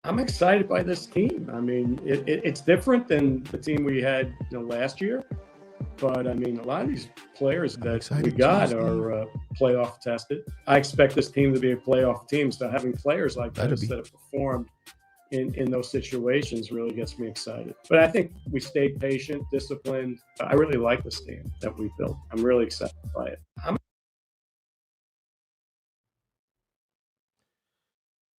I'm excited by this team. I mean, it's different than the team we had last year. But I mean, a lot of these players I'm that we excited too, got Steve. are playoff tested. I expect this team to be a playoff team. So having players like Better this be. that have performed in those situations really gets me excited. But I think we stayed patient, disciplined. I really like this team that we built. I'm really excited by it.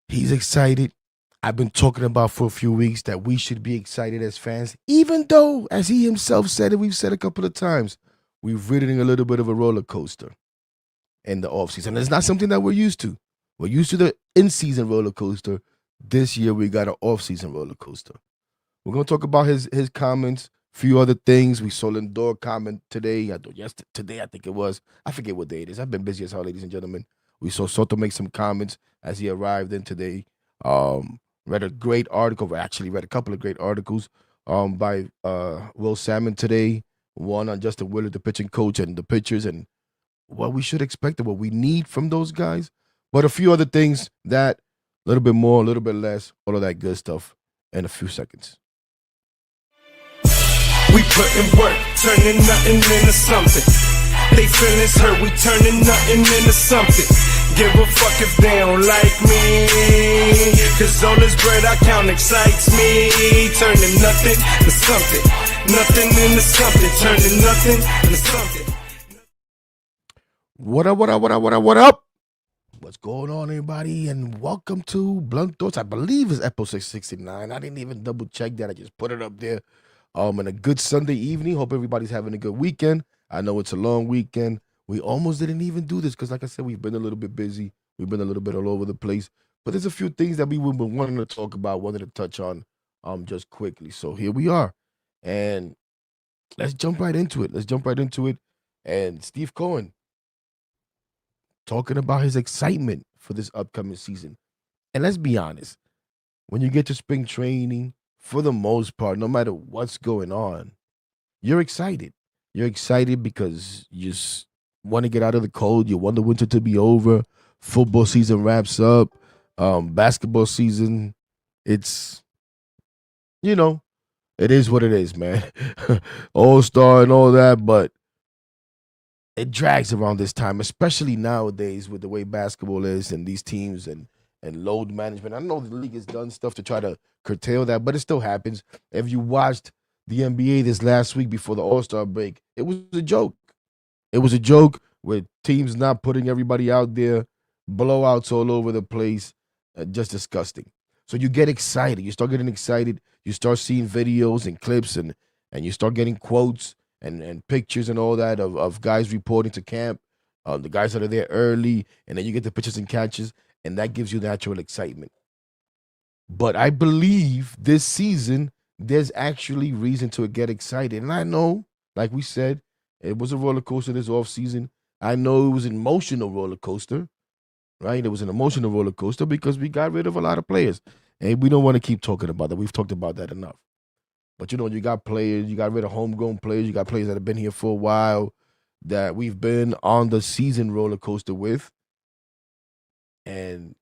He's excited. I've been talking about for a few weeks that we should be excited as fans, even though, as he himself said, and we've said a couple of times, we've ridden a little bit of a roller coaster in the offseason. It's not something that we're used to. We're used to the in-season roller coaster. This year we got an off-season roller coaster. We're gonna talk about his comments, a few other things. We saw Lindor comment today. Today I think it was. I forget what day it is. I've been busy as hell, ladies and gentlemen. We saw Soto make some comments as he arrived in today. Read a great article. Well, actually, read a couple of great articles by Will Salmon today. One on Justin Willard, the pitching coach, and the pitchers, and what we should expect and what we need from those guys. But a few other things that a little bit more, a little bit less, all of that good stuff in a few seconds. We putting work, turning nothing into something. They feelings hurt, we turning nothing into something. Give a fuck if they don't like me. Cause all this bread I count excites me. Turning nothing to something. Nothing into something. Turning nothing into something. What up, what up, what up, what up, what up? What's going on, everybody? And welcome to Blunt Thoughts. I believe it's episode 69. I didn't even double check that. I just put it up there. And a good Sunday evening. Hope everybody's having a good weekend. I know it's a long weekend. We almost didn't even do this because, like I said, we've been a little bit busy. We've been a little bit all over the place. But there's a few things that we've been wanting to talk about, wanted to touch on just quickly. So here we are. And let's jump right into it. Let's jump right into it. And Steve Cohen talking about his excitement for this upcoming season. And let's be honest, when you get to spring training, for the most part, no matter what's going on, you're excited. You're excited because you just want to get out of the cold. You want the winter to be over. Football season wraps up. Basketball season, it's, you know, it is what it is, man. All-Star and all that, but it drags around this time, especially nowadays with the way basketball is and these teams and load management. I know the league has done stuff to try to curtail that, but it still happens. If you watched the NBA this last week before the All-Star break, it was a joke. It was a joke with teams not putting everybody out there, blowouts all over the place, just disgusting. So you get excited. You start getting excited. You start seeing videos and clips and you start getting quotes and pictures and all that of guys reporting to camp, the guys that are there early, and then you get the pitches and catches, and that gives you natural excitement. But I believe this season, there's actually reason to get excited. And I know, like we said, it was a roller coaster this offseason. I know it was an emotional roller coaster, right? It was an emotional roller coaster because we got rid of a lot of players. And we don't want to keep talking about that. We've talked about that enough. But you got players, you got rid of homegrown players, you got players that have been here for a while that we've been on the season roller coaster with. And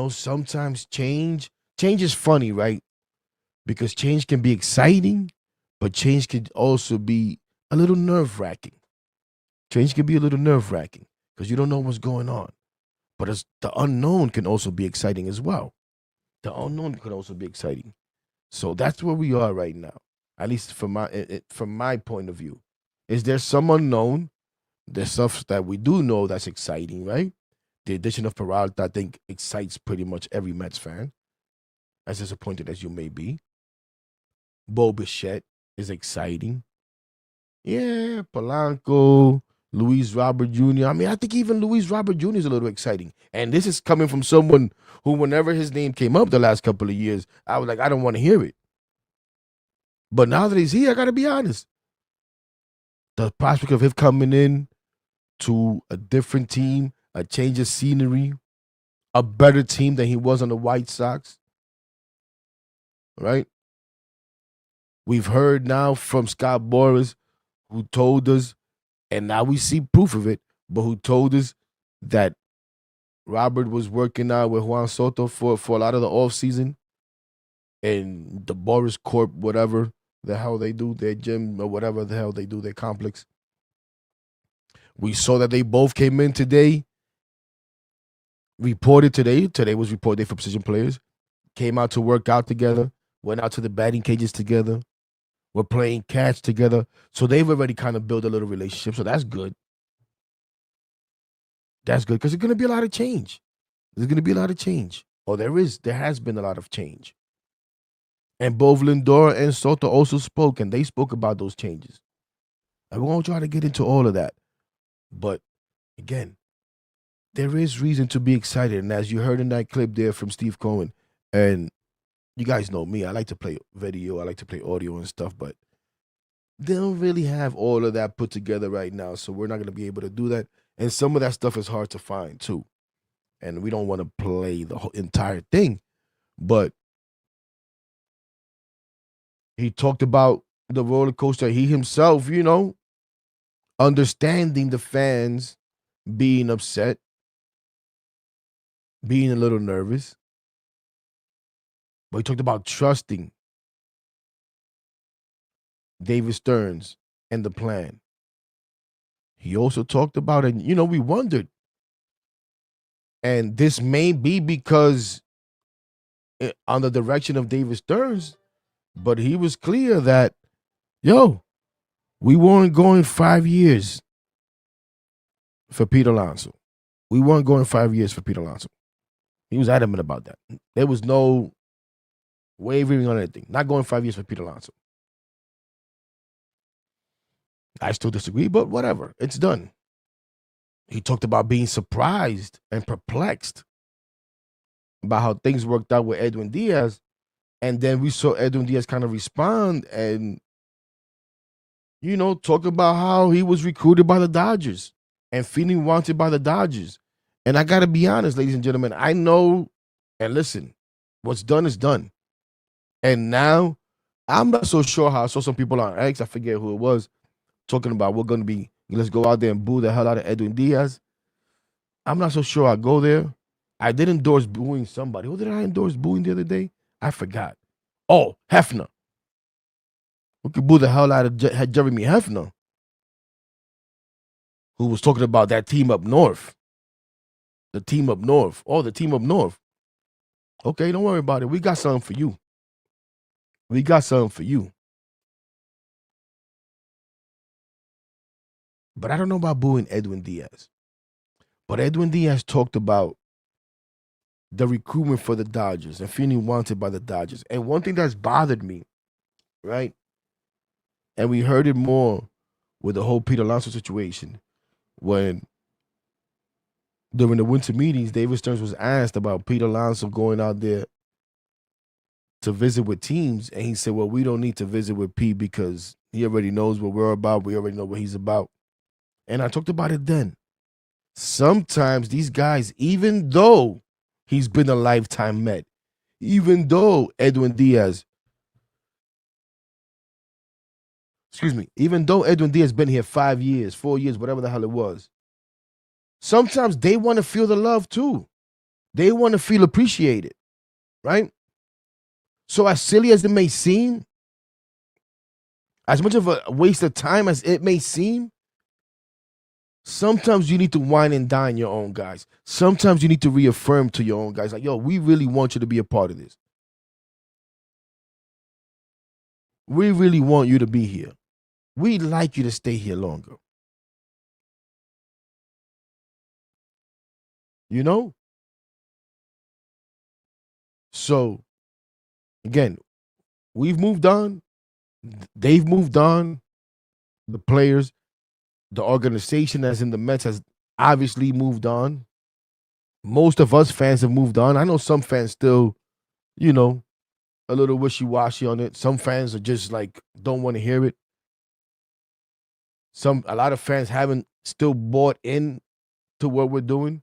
sometimes change is funny, right? Because change can be exciting, but change can also be a little nerve-wracking. Change can be a little nerve-wracking because you don't know what's going on. But the unknown can also be exciting as well. The unknown can also be exciting. So that's where we are right now, at least from my point of view. Is there some unknown? There's stuff that we do know that's exciting, right? The addition of Peralta, I think, excites pretty much every Mets fan, as disappointed as you may be. Bo Bichette is exciting. Yeah, Polanco, Luis Robert Jr. I mean, I think even Luis Robert Jr. is a little exciting. And this is coming from someone who, whenever his name came up the last couple of years, I was like, I don't want to hear it. But now that he's here, I got to be honest. The prospect of him coming in to a different team, a change of scenery, a better team than he was on the White Sox, right? We've heard now from Scott Boras, who told us, and now we see proof of it, but who told us that Robert was working out with Juan Soto for a lot of the offseason. And the Boris Corp, whatever the hell they do, their gym or whatever the hell they do, their complex. We saw that they both came in today. Reported today. Today was report day for position players. Came out to work out together. Went out to the batting cages together. We're playing catch together. So they've already kind of built a little relationship. So that's good. That's good because there's going to be a lot of change. There's going to be a lot of change. Or there has been a lot of change. And both Lindor and Soto also spoke, and they spoke about those changes. I won't try to get into all of that. But, again, there is reason to be excited. And as you heard in that clip there from Steve Cohen, and you guys know me, I like to play video, I like to play audio and stuff, but they don't really have all of that put together right now, so we're not going to be able to do that. And some of that stuff is hard to find, too. And we don't want to play the whole entire thing. But he talked about the roller coaster. He himself, understanding the fans being upset, being a little nervous. But he talked about trusting David Stearns and the plan. He also talked about, and we wondered, and this may be because on the direction of David Stearns, but he was clear that, we weren't going 5 years for Pete Alonso. We weren't going 5 years for Pete Alonso. He was adamant about that. There was no wavering on anything. Not going 5 years for Pete Alonso. I still disagree, but whatever. It's done. He talked about being surprised and perplexed about how things worked out with Edwin Diaz. And then we saw Edwin Diaz kind of respond and, talk about how he was recruited by the Dodgers and feeling wanted by the Dodgers. And I got to be honest, ladies and gentlemen, I know, and listen, what's done is done. And now, I'm not so sure how I saw some people on X, I forget who it was, talking about let's go out there and boo the hell out of Edwin Diaz. I'm not so sure I go there. I did endorse booing somebody. Who did I endorse booing the other day? I forgot. Oh, Hefner. We could boo the hell out of Jeremy Hefner, who was talking about that team up north. The team up north. Oh, the team up north. Okay, don't worry about it. We got something for you. We got something for you. But I don't know about booing Edwin Diaz. But Edwin Diaz talked about the recruitment for the Dodgers and feeling wanted by the Dodgers. And one thing that's bothered me, right? And we heard it more with the whole Pete Alonso situation when during the winter meetings, David Stearns was asked about Pete Alonso going out there to visit with teams. And he said, well, we don't need to visit with Pete because he already knows what we're about. We already know what he's about. And I talked about it then. Sometimes these guys, even though he's been a lifetime Met, even though Edwin Diaz been here 5 years, 4 years, whatever the hell it was, sometimes they want to feel the love too. They want to feel appreciated, right? So as silly as it may seem, as much of a waste of time as it may seem, sometimes you need to wine and dine your own guys. Sometimes you need to reaffirm to your own guys, like, yo, we really want you to be a part of this. We really want you to be here. We'd like you to stay here longer. So, again, we've moved on. They've moved on. The players, the organization as in the Mets has obviously moved on. Most of us fans have moved on. I know some fans still, a little wishy-washy on it. Some fans are just like, don't want to hear it. A lot of fans haven't still bought in to what we're doing.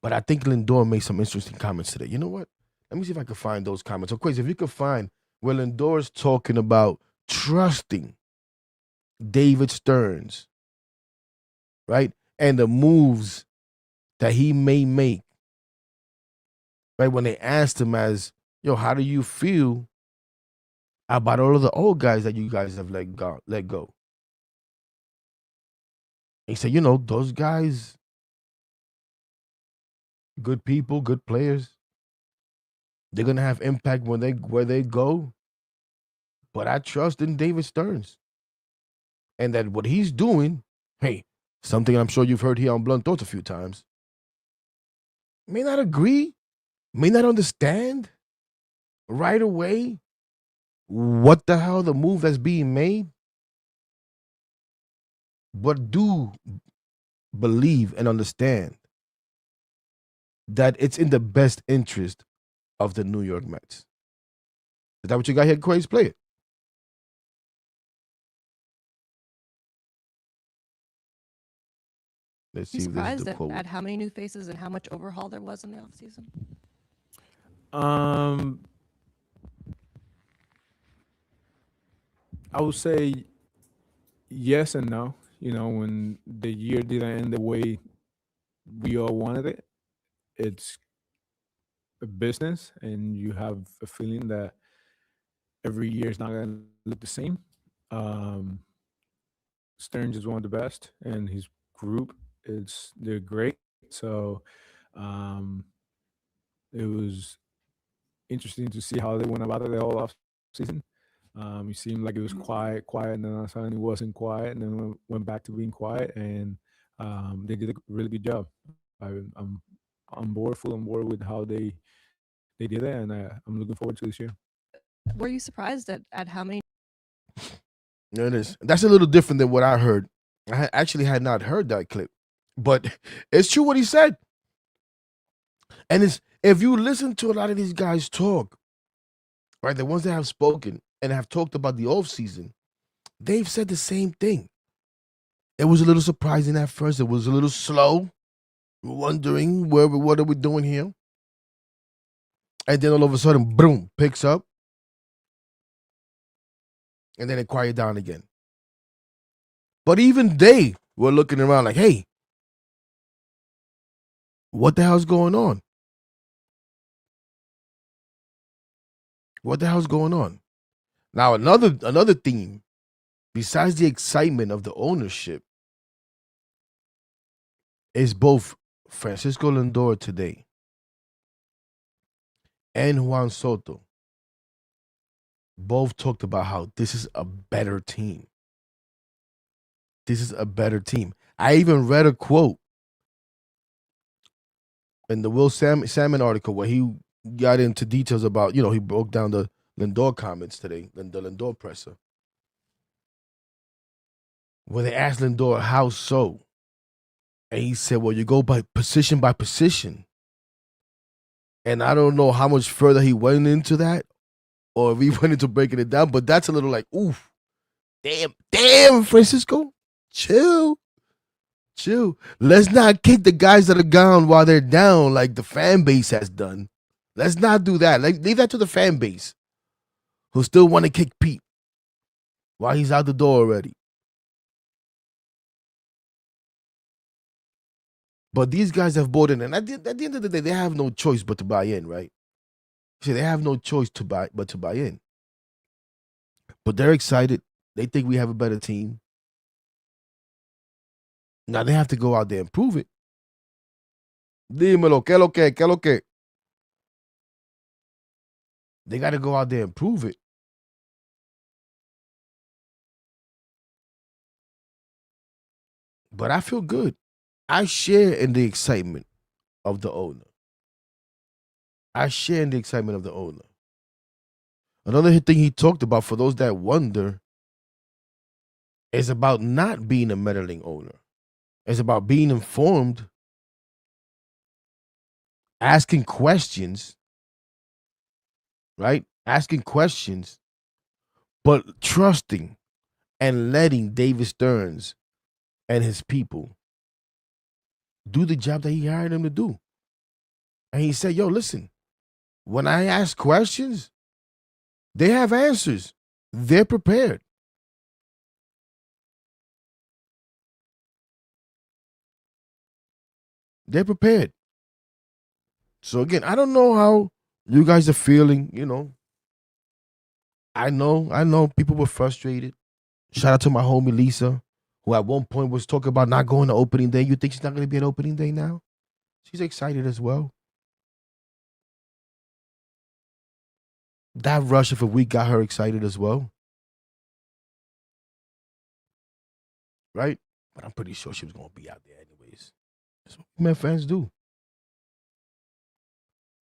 But I think Lindor made some interesting comments today. You know what? Let me see if I can find those comments. Of course, if you could find where Lindor is talking about trusting David Stearns right? And the moves that he may make, right? When they asked him as, yo, how do you feel about all of the old guys that you guys have let go? He said, those guys, good people, good players. They're gonna have impact where they go. But I trust in David Stearns. And that what he's doing, hey, something I'm sure you've heard here on Blunt Thoughts a few times. May not agree, may not understand right away what the hell the move that's being made, but do believe and understand that it's in the best interest of the New York Mets. Is that what you got here, Quays? Play it. Let's see if this is Surprised the quote. at how many new faces and how much overhaul there was in the offseason? I would say yes and no. When the year didn't end the way we all wanted it, it's a business, and you have a feeling that every year is not going to look the same. Stearns is one of the best, and his group they're great. So it was interesting to see how they went about it the whole off season. It seemed like it was quiet, and then all of a sudden it wasn't quiet, and then went back to being quiet, and they did a really good job. I'm full on board with how they did it, and I'm looking forward to this year. Were you surprised at how many? There it is. That's a little different than what I heard. I actually had not heard that clip, but it's true what he said. And if you listen to a lot of these guys talk, right, the ones that have spoken and have talked about the offseason, they've said the same thing. It was a little surprising at first. It was a little slow, wondering what are we doing here? And then all of a sudden, boom, picks up. And then it quieted down again. But even they were looking around like, hey, what the hell's going on? What the hell's going on? Now, another theme, besides the excitement of the ownership, is both Francisco Lindor today and Juan Soto both talked about how this is a better team. This is a better team. I even read a quote in the Will Salmon article where he got into details about, he broke down the Lindor comments today, the Lindor presser, where they asked Lindor, how so? And he said, well, you go by position. And I don't know how much further he went into that or if he went into breaking it down, but that's a little like, oof, damn, Francisco, chill. Let's not kick the guys that are down while they're down like the fan base has done. Let's not do that. Leave that to the fan base who still want to kick Pete while he's out the door already. But these guys have bought in, and at the end of the day, they have no choice but to buy in, right? See, they have no choice but to buy in. But they're excited. They think we have a better team. Now they have to go out there and prove it. Dímelo, ¿qué lo que? They got to go out there and prove it. But I feel good. I share in the excitement of the owner. Another thing he talked about, for those that wonder, is about not being a meddling owner. It's about being informed, asking questions, right? Asking questions, but trusting and letting David Stearns and his people do the job that he hired them to do. And he said, yo, listen, when I ask questions, they have answers. They're prepared. They're prepared. So again, I don't know how you guys are feeling. I know people were frustrated. Shout out to my homie Lisa, who at one point was talking about not going to opening day. You think she's not going to be at opening day now? She's excited as well. That rush of a week got her excited as well. Right? But I'm pretty sure she was going to be out there anyways. That's what we Met fans do.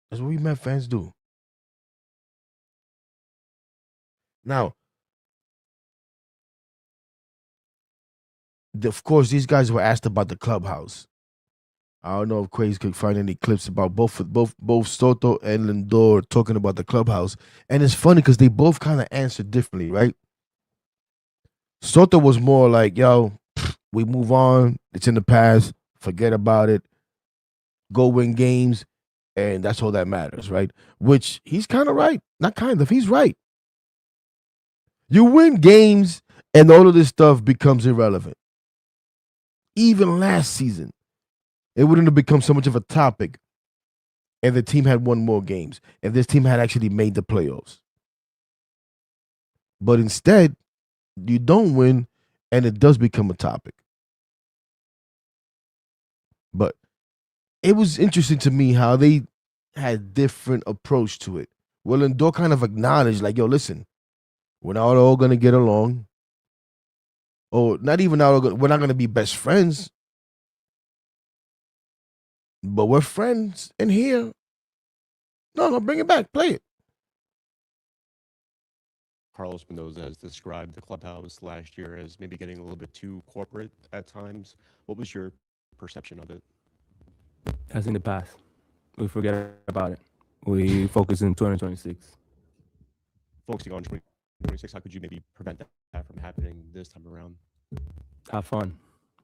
That's what we Met fans do. Now, of course, these guys were asked about the clubhouse. I don't know if Quays could find any clips about both Soto and Lindor talking about the clubhouse. And it's funny because they both kind of answered differently, right? Soto was more like, yo, we move on. It's in the past. Forget about it. Go win games. And that's all that matters, right? Which he's kind of right. Not kind of. He's right. You win games and all of this stuff becomes irrelevant. Even last season, it wouldn't have become so much of a topic if the team had won more games, if this team had actually made the playoffs. But instead, you don't win, and it does become a topic. But it was interesting to me how they had different approach to it. Well, Lindor kind of acknowledged, like, yo, listen, we're not all going to get along. Or not even all, we're not going to be best friends. But we're friends in here. No, bring it back. Play it. Carlos Menoza has described the clubhouse last year as maybe getting a little bit too corporate at times. What was your perception of it? As in the past. We forget about it. We focus in 2026. Focusing on 2026, how could you maybe prevent that from happening this time around? Have fun.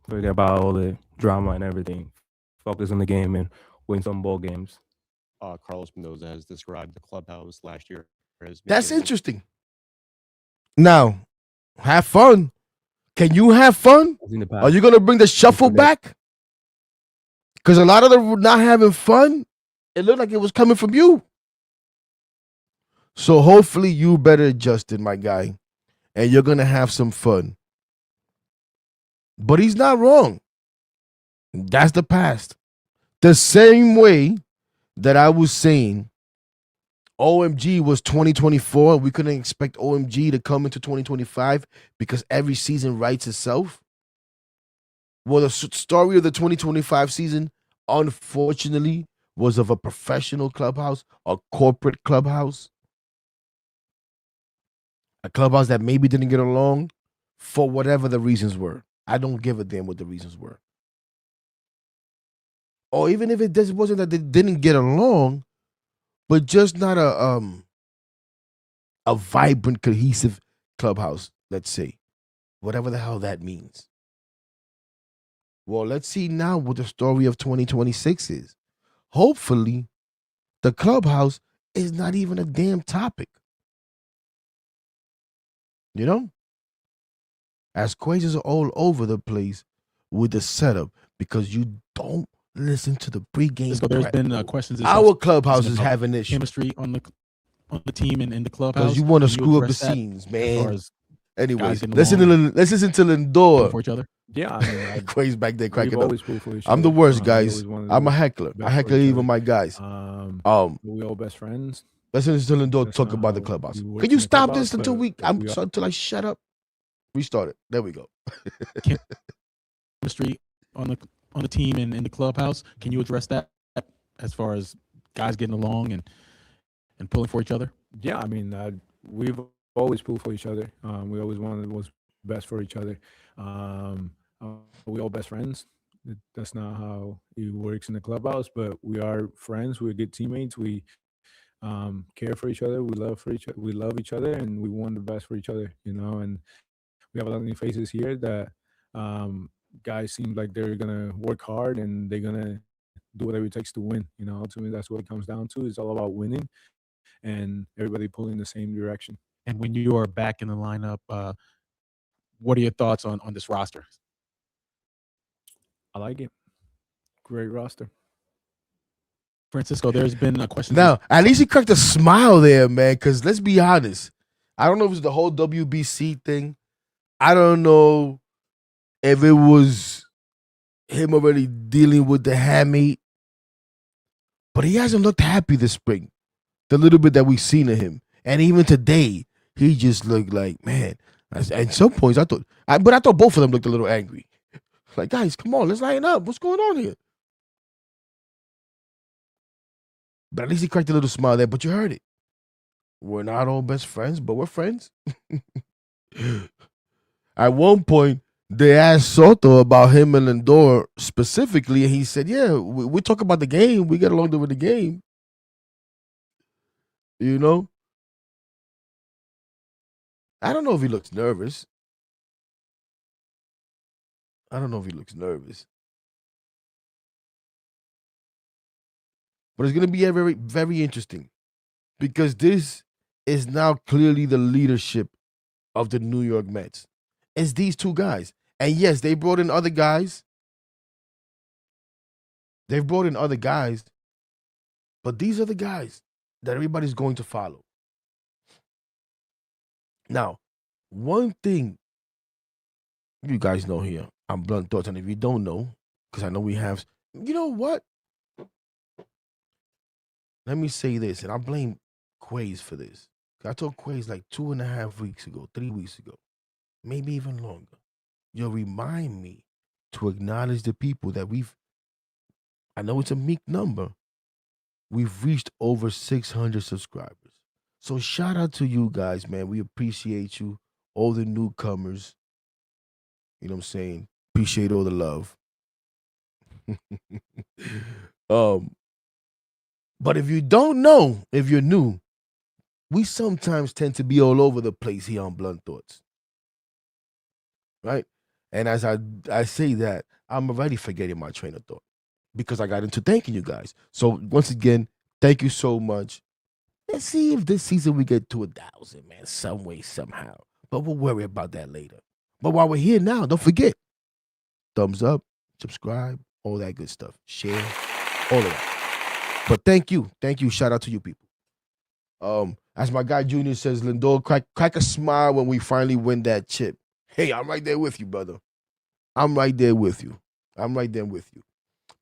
Forget about all the drama and everything. Focus on the game and win some ball games. Carlos Menoza has described the clubhouse last year as... That's interesting. Now, have fun. Can you have fun? As in the past. Are you going to bring the shuffle back? Because a lot of them were not having fun. It looked like it was coming from you. So hopefully you better adjust it, my guy. And you're going to have some fun. But he's not wrong. That's the past. The same way that I was saying OMG was 2024. We couldn't expect OMG to come into 2025 because every season writes itself. Well, the story of the 2025 season, unfortunately, was of a professional clubhouse, a corporate clubhouse, a clubhouse that maybe didn't get along for whatever the reasons were. I don't give a damn what the reasons were. Or even if it just wasn't that they didn't get along, but just not a vibrant, cohesive clubhouse, let's say. Whatever the hell that means. Well, let's see now what the story of 2026 is. Hopefully, the clubhouse is not even a damn topic. You know? As Quasars are all over the place with the setup because you don't listen to the pregame. So there's been questions. Our clubhouse is having issues. Chemistry on the team and in the clubhouse. Because you want to screw up the scenes, man. Anyways, listen to Lindor. For each other. Yeah, I mean, Quay's back there cracking up. I'm the worst, guys. I'm a heckler. I heckle even my guys. We all best friends. Listen to Lindor talk about the clubhouse. Can you stop this until until I shut up? Restart it. There we go. Chemistry on the team and in the clubhouse. Can you address that as far as guys getting along and pulling for each other? Yeah, I mean, we've always pulled for each other. We always wanted what's best for each other. We all best friends. That's not how it works in the clubhouse, but we are friends. We're good teammates. We care for each other. We love each other, and we want the best for each other. You know, and we have a lot of new faces here that guys seem like they're gonna work hard and they're gonna do whatever it takes to win. You know, ultimately that's what it comes down to. It's all about winning, and everybody pulling in the same direction. And when you are back in the lineup, what are your thoughts on this roster? I like it. Great roster. Francisco, there's been a question. Now, at least he cracked a smile there, man, because let's be honest. I don't know if it's the whole WBC thing. I don't know if it was him already dealing with the hammy, but he hasn't looked happy this spring. The little bit that we've seen of him. And even today, he just looked like, man. At some points, I thought both of them looked a little angry. Like, guys, come on, let's lighten up. What's going on here? But at least he cracked a little smile there, but you heard it. We're not all best friends, but we're friends. At one point, they asked Soto about him and Lindor specifically, and he said, yeah, we talk about the game. We get along with the game. You know? I don't know if he looks nervous. But it's going to be very, very interesting because this is now clearly the leadership of the New York Mets. It's these two guys. And yes, they brought in other guys. They've brought in other guys. But these are the guys that everybody's going to follow. Now, one thing you guys know here, I'm Blunt Thoughts, and if you don't know, because I know we have, you know what? Let me say this, and I blame Quays for this. I told Quays like 2.5 weeks ago, 3 weeks ago, maybe even longer. You'll remind me to acknowledge the people that I know it's a meek number. We've reached over 600 subscribers. So shout out to you guys, man. We appreciate you, all the newcomers. You know what I'm saying? Appreciate all the love. But if you don't know, if you're new, we sometimes tend to be all over the place here on Blunt Thoughts. Right? And as I say that, I'm already forgetting my train of thought because I got into thanking you guys. So once again, thank you so much. Let's see if this season we get to 1,000, man, some way, somehow. But we'll worry about that later. But while we're here now, don't forget, thumbs up, subscribe, all that good stuff. Share, all of that. But thank you. Shout out to you people. As my guy Junior says, Lindor, crack a smile when we finally win that chip. Hey, I'm right there with you, brother. I'm right there with you.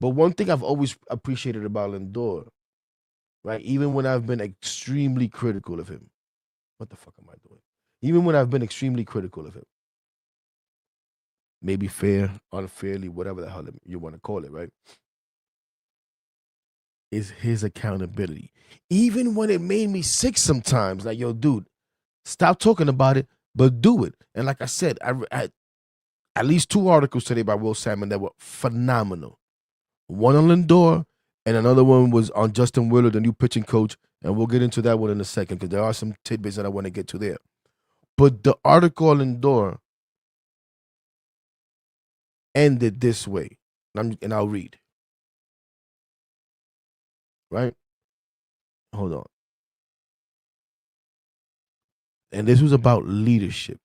But one thing I've always appreciated about Lindor, right, even when I've been extremely critical of him. What the fuck am I doing? Even when I've been extremely critical of him. Maybe fair, unfairly, whatever the hell you want to call it, right? Is his accountability. Even when it made me sick sometimes, like, yo, dude, stop talking about it, but do it. And like I said, I at least 2 articles today by Will Salmon that were phenomenal. One on Lindor, and another one was on Justin Willard, the new pitching coach, and we'll get into that one in a second because there are some tidbits that I want to get to there. But the article on Lindor ended this way, and I'll read. Right? Hold on. And this was about leadership.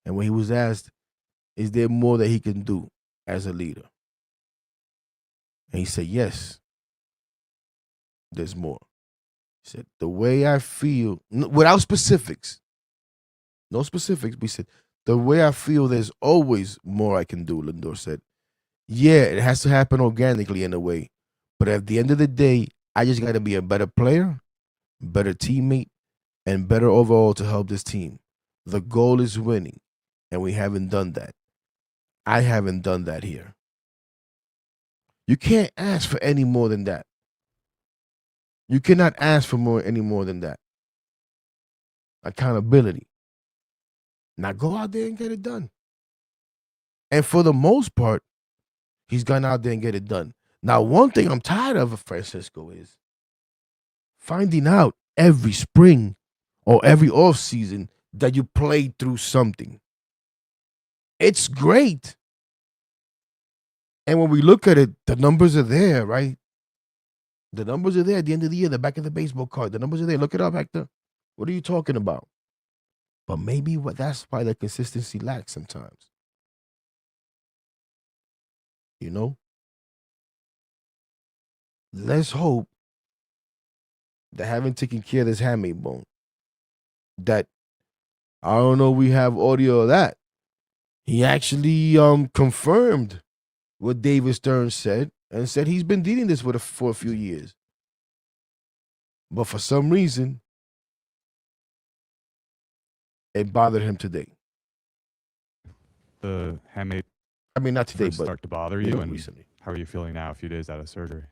And when he was asked, is there more that he can do as a leader? And he said, yes, there's more. He said, the way I feel, without specifics, no specifics, but he said, the way I feel, there's always more I can do, Lindor said. Yeah, it has to happen organically in a way. But at the end of the day, I just got to be a better player, better teammate, and better overall to help this team. The goal is winning, and we haven't done that. I haven't done that here. You can't ask for any more than that. You cannot ask for any more than that. Accountability. Now go out there and get it done. And for the most part, he's gone out there and get it done. Now, one thing I'm tired of Francisco is finding out every spring or every offseason that you played through something. It's great. And when we look at it, the numbers are there, right? The numbers are there at the end of the year, the back of the baseball card. The numbers are there. Look it up, Hector. What are you talking about? But maybe that's why the consistency lacks sometimes. You know? let's hope that having taken care of this hamate bone, that I don't know, we have audio of that. He actually confirmed what David Stearns said and said he's been dealing this for a few years. But for some reason, it bothered him today. The hamate I mean, not today, first but start to bother you, and recently. how are you feeling now, a few days out of surgery?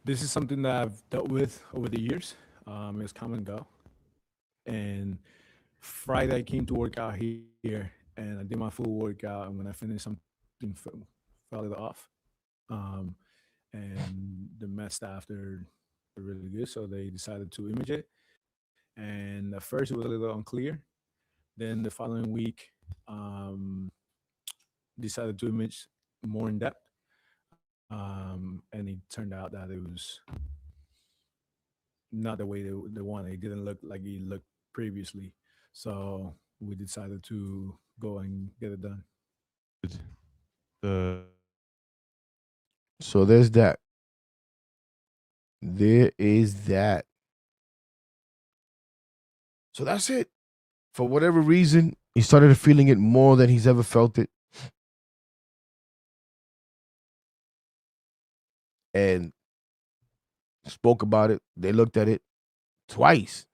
This is something that I've dealt with over the years. It's come and go. And Friday I came to work out here, and I did my full workout. And when I finished, something fell off. And the med staff, they're really good, so they decided to image it. And at first it was a little unclear. Then the following week, decided to image more in depth. And it turned out that it was not the way they wanted. It didn't look like it looked previously. So we decided to go and get it done. So there's that. There is that. So that's it. For whatever reason, he started feeling it more than he's ever felt it. And spoke about it. They looked at it twice.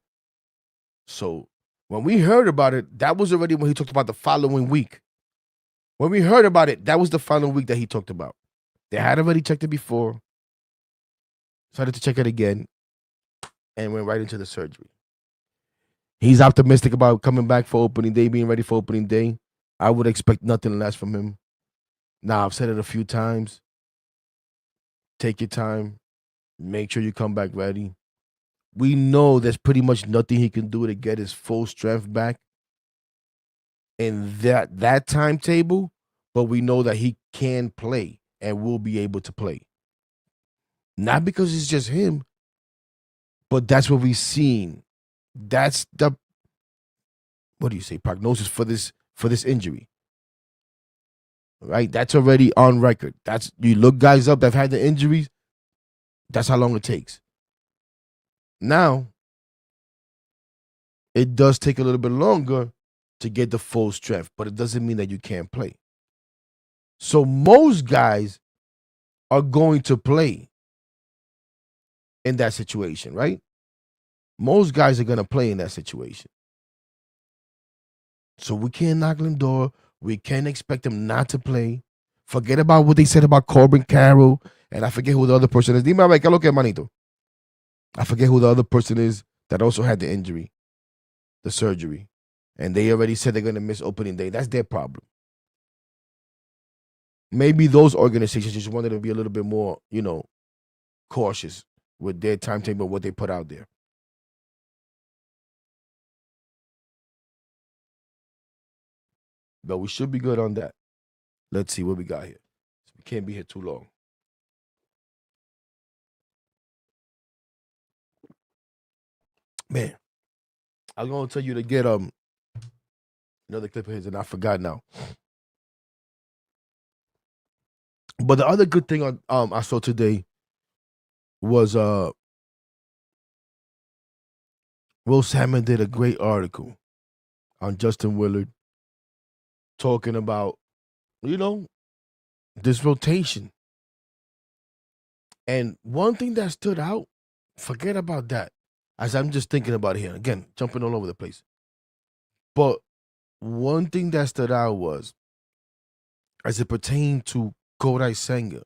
So when we heard about it, that was already when he talked about the following week. When we heard about it, that was the following week that he talked about. They had already checked it before, started to check it again, and went right into the surgery. He's optimistic about coming back for opening day, being ready for opening day. I would expect nothing less from him. Now, I've said it a few times. Take your time. Make sure you come back ready. We know there's pretty much nothing he can do to get his full strength back in that timetable, but we know that he can play and will be able to play. Not because it's just him, but that's what we've seen. That's the, what do you say, prognosis for this injury. Right? That's already on record. That's, you look guys up that have had the injuries, that's how long it takes. Now, it does take a little bit longer to get the full strength, but it doesn't mean that you can't play. So most guys are going to play in that situation, right? Most guys are going to play in that situation. So we can't knock on the door. We can't expect them not to play. Forget about what they said about Corbin Carroll, and I forget who the other person is. Dime a ver, ¿qué es lo que, manito? I forget who the other person is that also had the injury, the surgery. And they already said they're going to miss opening day. That's their problem. Maybe those organizations just wanted to be a little bit more, cautious with their timetable, what they put out there. But we should be good on that. Let's see what we got here. We can't be here too long. Man, I was going to tell you to get another clip of his, and I forgot now. But the other good thing I saw today was Will Salmon did a great article on Justin Willard talking about, this rotation. And one thing that stood out, forget about that, as I'm just thinking about it here, again, jumping all over the place. But one thing that stood out was, as it pertained to Kodai Senga,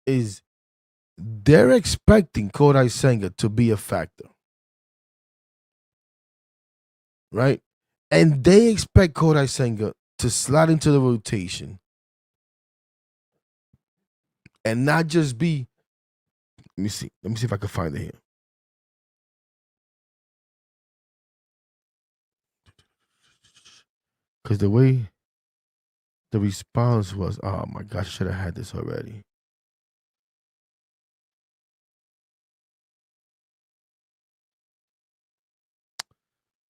is they're expecting Kodai Senga to be a factor. Right? And they expect Kodai Senga to slide into the rotation and not just be, let me see if I can find it here. Because the way the response was, oh my gosh, I should have had this already.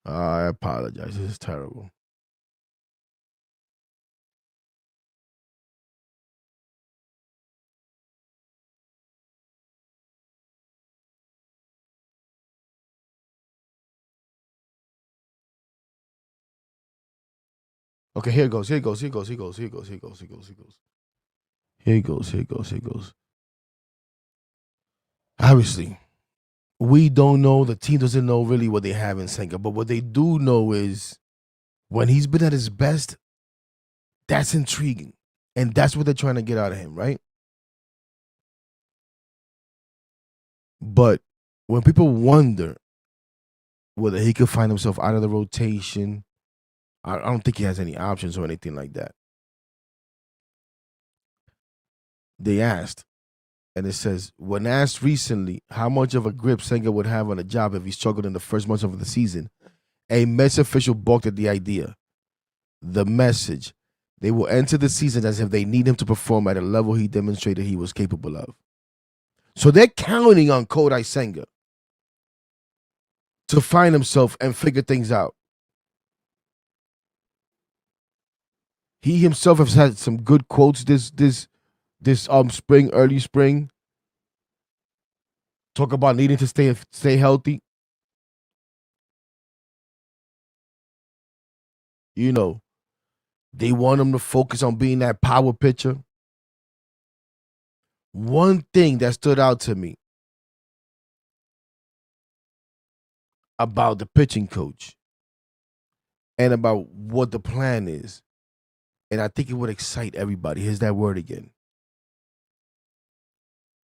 I apologize. This is terrible. Okay, here it goes. Here it goes. Here it goes. Here it goes. Here it goes. Here it goes. Here it goes. Here it goes. Here it goes. Here it goes. Here it goes. Obviously, we don't know. The team doesn't know really what they have in Senga. But what they do know is when he's been at his best, that's intriguing. And that's what they're trying to get out of him, right? But when people wonder whether he could find himself out of the rotation, I don't think he has any options or anything like that. They asked, and it says, when asked recently how much of a grip Senga would have on a job if he struggled in the first months of the season, a Mets official balked at the idea. The message, they will enter the season as if they need him to perform at a level he demonstrated he was capable of. So they're counting on Kodai Senga to find himself and figure things out. He himself has had some good quotes this spring, early spring. Talk about needing to stay healthy. You know, they want him to focus on being that power pitcher. One thing that stood out to me about the pitching coach and about what the plan is, and I think it would excite everybody. Here's that word again.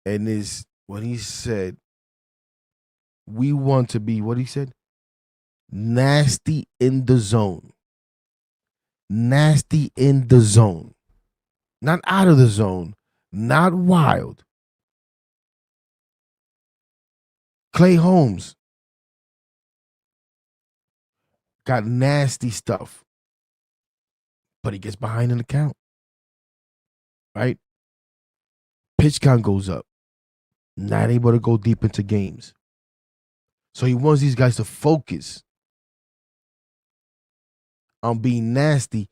And is when he said, we want to be, what he said? Nasty in the zone. Nasty in the zone. Not out of the zone. Not wild. Clay Holmes got nasty stuff, but he gets behind in the count. Right? Pitch count goes up. Not able to go deep into games. So he wants these guys to focus on being nasty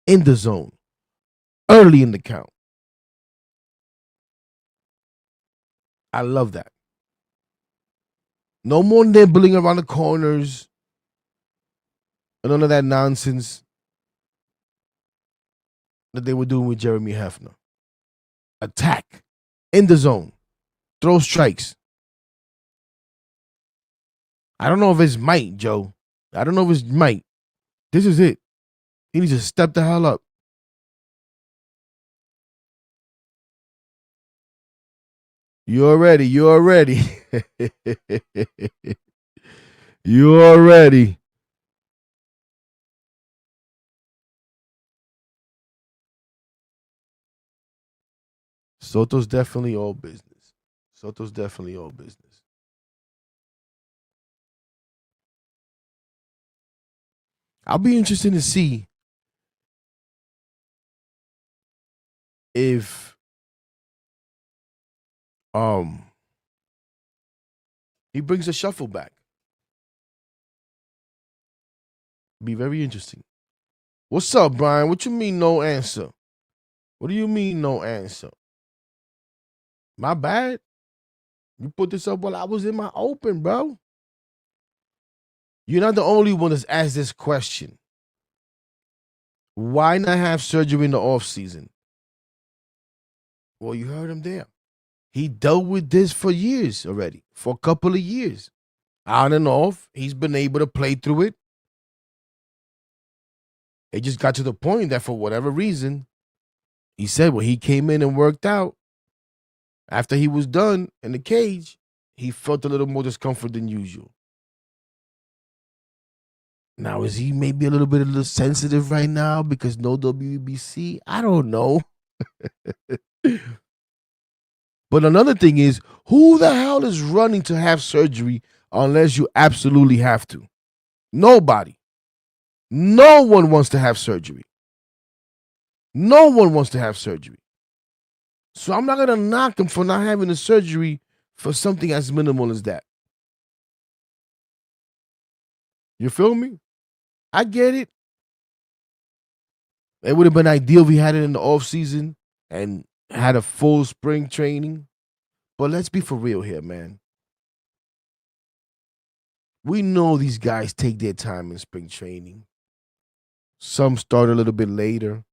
in the zone, early in the count. I love that. No more nibbling around the corners and none of that nonsense that they were doing with Jeremy Hefner. Attack in the zone. Throw strikes. I don't know if it's might, Joe. I don't know if it's might. This is it. He needs to step the hell up. You're ready. You're ready. You're ready. Soto's definitely all business. Soto's definitely all business. I'll be interested to see if he brings a shuffle back. Be very interesting. What's up, Brian? What you mean no answer? What do you mean no answer? My bad. You put this up while I was in my open, bro. You're not the only one that's asked this question. Why not have surgery in the offseason? Well, you heard him there. He dealt with this for years already, for a couple of years. On and off, he's been able to play through it. It just got to the point that for whatever reason, he said when he came in and worked out, after he was done in the cage, he felt a little more discomfort than usual. Now, is he maybe a little sensitive right now because no WBC? I don't know. But another thing is, who the hell is running to have surgery unless you absolutely have to? Nobody. No one wants to have surgery. No one wants to have surgery. So I'm not going to knock him for not having a surgery for something as minimal as that. You feel me? I get it. It would have been ideal if he had it in the offseason and had a full spring training. But let's be for real here, man. We know these guys take their time in spring training. Some start a little bit later.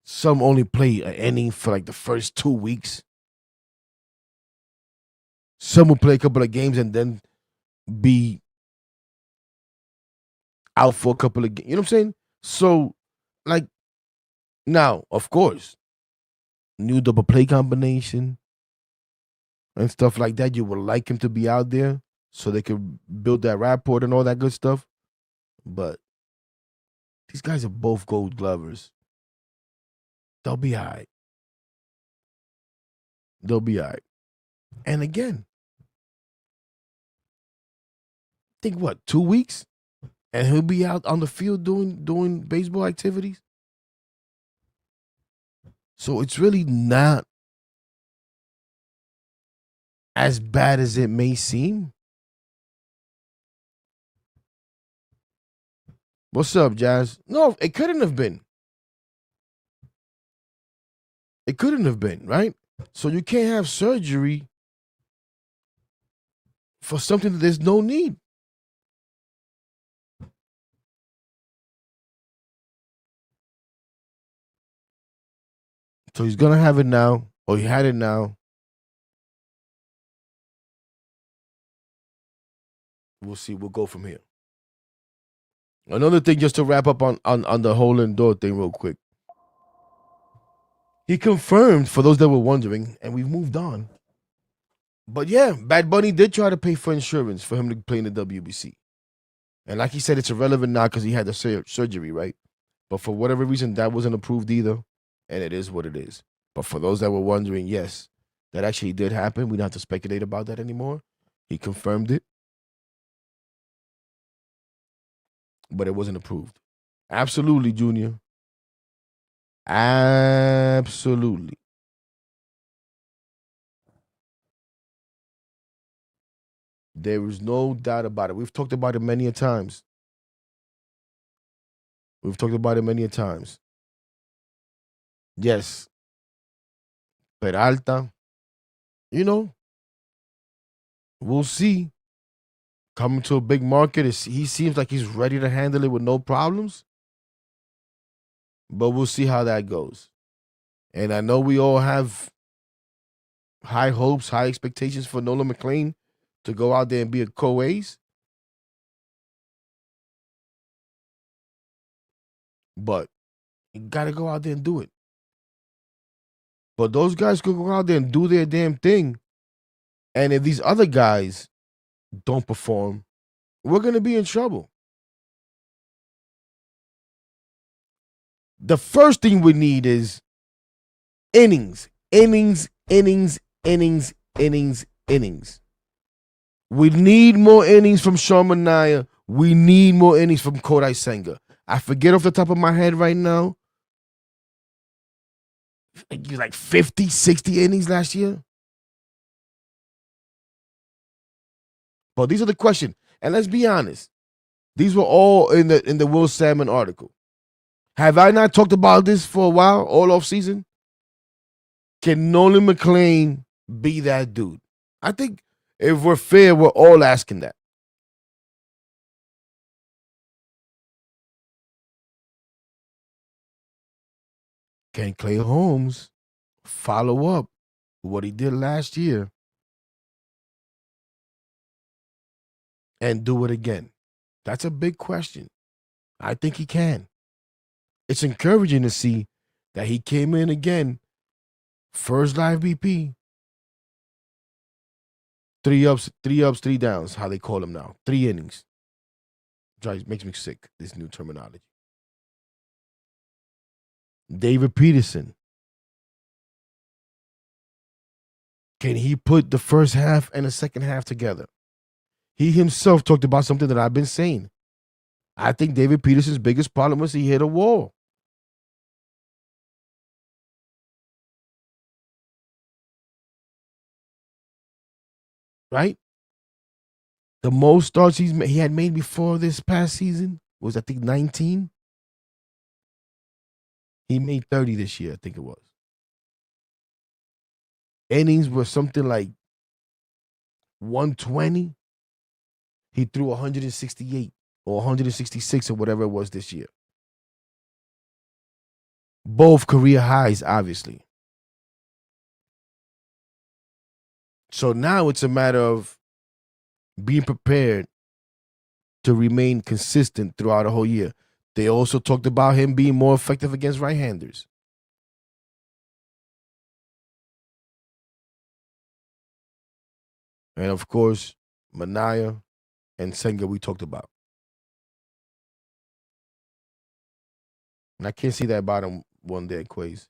Some only play an inning for like the first 2 weeks. Some will play a couple of games and then be out for a couple of games. You know what I'm saying? So, like, now, of course, new double play combination and stuff like that. You would like him to be out there so they could build that rapport and all that good stuff. But these guys are both Gold Glovers. They'll be all right. They'll be all right. And again, think what, 2 weeks? And he'll be out on the field doing baseball activities. So it's really not as bad as it may seem. What's up, Jazz? No, it couldn't have been. It couldn't have been, right? So you can't have surgery for something that there's no need. So he's going to have it now, or he had it now. We'll see. We'll go from here. Another thing, just to wrap up on the whole Lindor thing real quick. He confirmed, for those that were wondering, and we've moved on. But yeah, Bad Bunny did try to pay for insurance for him to play in the WBC. And like he said, it's irrelevant now because he had the surgery, right? But for whatever reason, that wasn't approved either. And it is what it is. But for those that were wondering, yes, that actually did happen. We don't have to speculate about that anymore. He confirmed it. But it wasn't approved. Absolutely, Junior. Absolutely. There is no doubt about it. We've talked about it many a times. Yes. Peralta, we'll see. Coming to a big market, he seems like he's ready to handle it with no problems. But we'll see how that goes. And I know we all have high hopes, high expectations for Nolan McLean to go out there and be a co-ace. But you got to go out there and do it. But those guys could go out there and do their damn thing. And if these other guys don't perform, we're going to be in trouble. The first thing we need is innings. We need more innings from Sean Manaea. We need more innings from Kodai Senga. I forget off the top of my head right now. He was like 50, 60 innings last year. But these are the questions. And let's be honest. These were all in the Will Salmon article. Have I not talked about this for a while, all off season? Can Nolan McLean be that dude? I think if we're fair, we're all asking that. Can Clay Holmes follow up what he did last year and do it again? That's a big question. I think he can. It's encouraging to see that he came in again, first live BP, 3 ups, 3 downs, how they call him now, 3 innings. Makes me sick, this new terminology. David Peterson. Can he put the first half and the second half together? He himself talked about something that I've been saying. I think David Peterson's biggest problem was he hit a wall. Right? The most starts he had made before this past season was, I think, 19. He made 30 this year, I think it was. Innings were something like 120. He threw 168. or 166 or whatever it was this year. Both career highs, obviously. So now it's a matter of being prepared to remain consistent throughout the whole year. They also talked about him being more effective against right-handers. And of course, Manaea and Senga we talked about. And I can't see that bottom one there, Quays.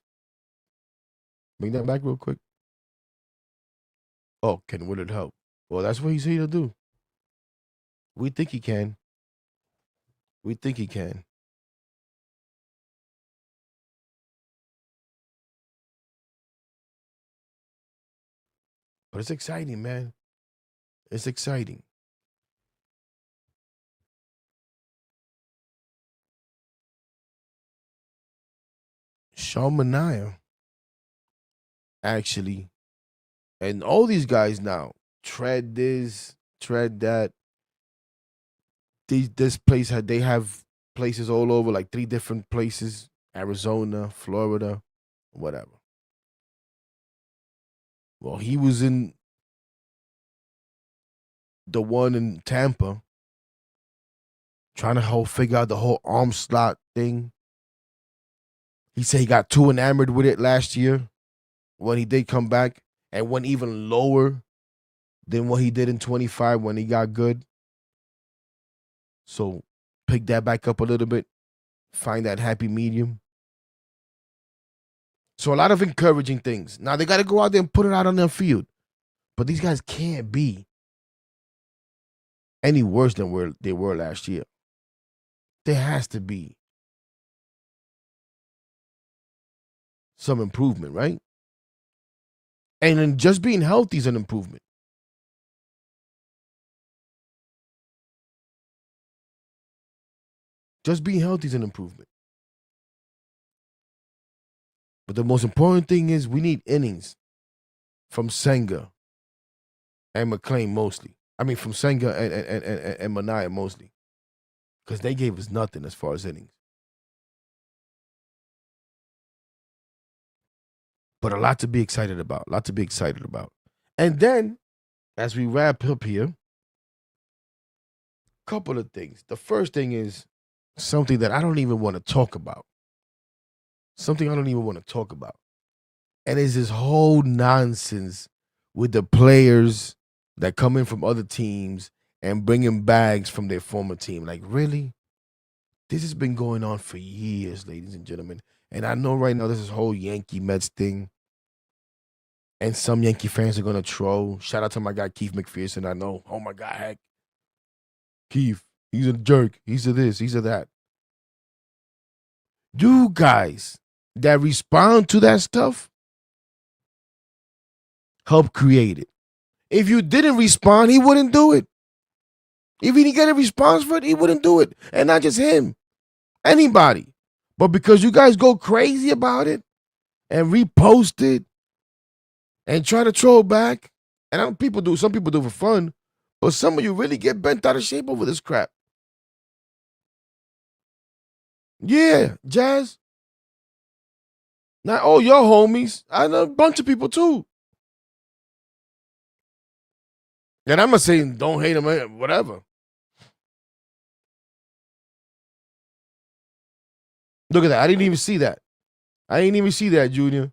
Bring that back real quick. Oh, can Willard help? Well, that's what he's here to do. We think he can. We think he can. But it's exciting, man. It's exciting. Sean Manaea, actually, and all these guys now, tread this, tread that. This place they have places all over, like 3 different places: Arizona, Florida, whatever. Well, he was in the one in Tampa, trying to figure out the whole arm slot thing. He said he got too enamored with it last year when he did come back, and went even lower than what he did in 25 when he got good. So pick that back up a little bit, find that happy medium. So a lot of encouraging things. Now they got to go out there and put it out on their field. But these guys can't be any worse than where they were last year. There has to be some improvement, right? And then just being healthy is an improvement. Just being healthy is an improvement. But the most important thing is we need innings from Senga and McLean mostly. I mean, from Senga and Manaea mostly. Because they gave us nothing as far as innings. But a lot to be excited about. And then, as we wrap up here, couple of things. The first thing is something that I don't even want to talk about. And it's this whole nonsense with the players that come in from other teams and bringing bags from their former team. Like, really? This has been going on for years, ladies and gentlemen. And I know right now this is whole Yankee Mets thing. And some Yankee fans are going to troll. Shout out to my guy, Keith McPherson. I know. Oh, my God, heck. Keith, he's a jerk. He's a this, he's a that. You guys that respond to that stuff help create it. If you didn't respond, he wouldn't do it. If he didn't get a response for it, he wouldn't do it. And not just him. Anybody. But because you guys go crazy about it and repost it and try to troll back, and some people do it for fun, but some of you really get bent out of shape over this crap. Yeah, Jazz. Not all your homies. I know a bunch of people too. And I'm not saying don't hate him, whatever. Look at that. I didn't even see that. Junior.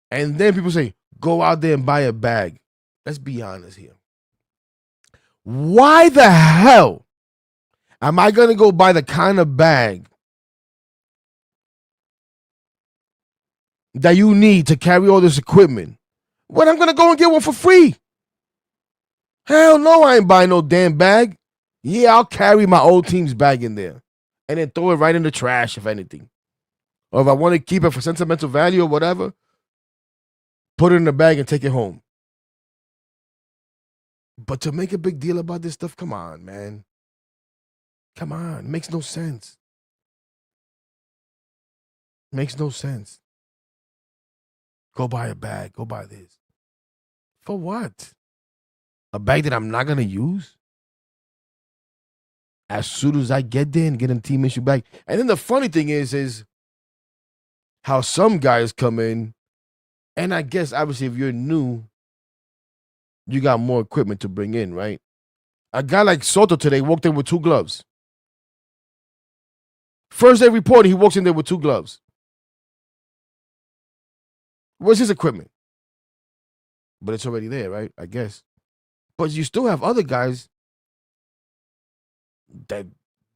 And then people say, go out there and buy a bag. Let's be honest here. Why the hell am I going to go buy the kind of bag that you need to carry all this equipment when I'm going to go and get one for free? Hell no, I ain't buying no damn bag. Yeah, I'll carry my old team's bag in there and then throw it right in the trash, if anything. Or if I want to keep it for sentimental value or whatever, put it in the bag and take it home. But to make a big deal about this stuff, come on, man. Come on. It makes no sense. Go buy a bag. Go buy this. For what? a bag that I'm not gonna use as soon as I get there and get a team issue bag. And then the funny thing is how some guys come in, and I guess obviously if you're new, you got more equipment to bring in, right? A guy like Soto today walked in with 2 gloves. First day reporting, he walks in there with 2 gloves. Where's his equipment? But it's already there, right? I guess. But you still have other guys that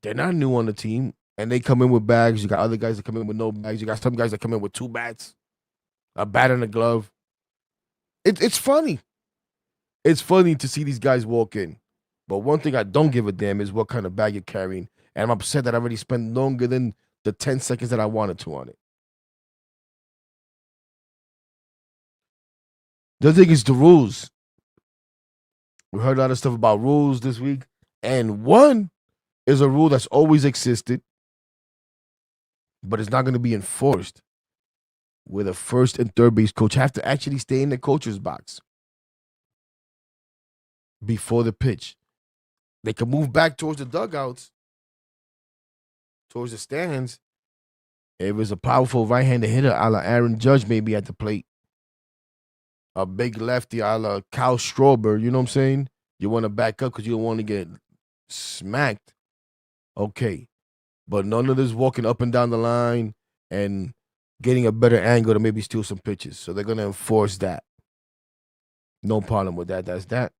they're not new on the team, and they come in with bags. You got other guys that come in with no bags. You got some guys that come in with 2 bats, a bat and a glove. It's funny. It's funny to see these guys walk in. But one thing I don't give a damn is what kind of bag you're carrying. And I'm upset that I already spent longer than the 10 seconds that I wanted to on it. The other thing is the rules. We heard a lot of stuff about rules this week. And one is a rule that's always existed, but it's not going to be enforced, where the first and third base coach have to actually stay in the coach's box before the pitch. They can move back towards the dugouts, towards the stands. If it's a powerful right-handed hitter, a la Aaron Judge, maybe at the plate, a big lefty, a la Kyle Strauber, you know what I'm saying? You want to back up because you don't want to get smacked. Okay. But none of this walking up and down the line and getting a better angle to maybe steal some pitches. So they're going to enforce that. No problem with that. That's that.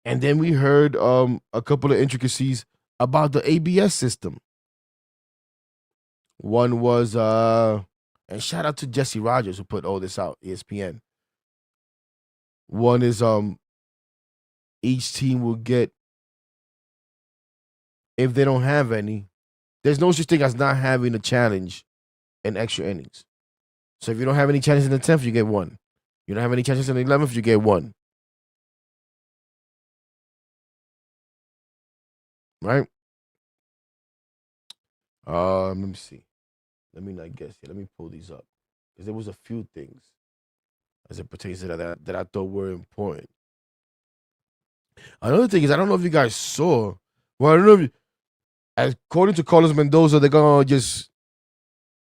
And then we heard a couple of intricacies about the ABS system. One was, and shout out to Jesse Rogers who put all this out, ESPN. One is each team will get, if they don't have any, there's no such thing as not having a challenge in extra innings. So if you don't have any challenges in the 10th, you get 1. You don't have any challenges in the 11th, you get 1. Right? Let me see. Let me not guess here. Let me pull these up. Because there was a few things as it pertains to that I thought were important. Another thing is, I don't know if you guys saw, well, I don't know if you, according to Carlos Menoza, they're going to just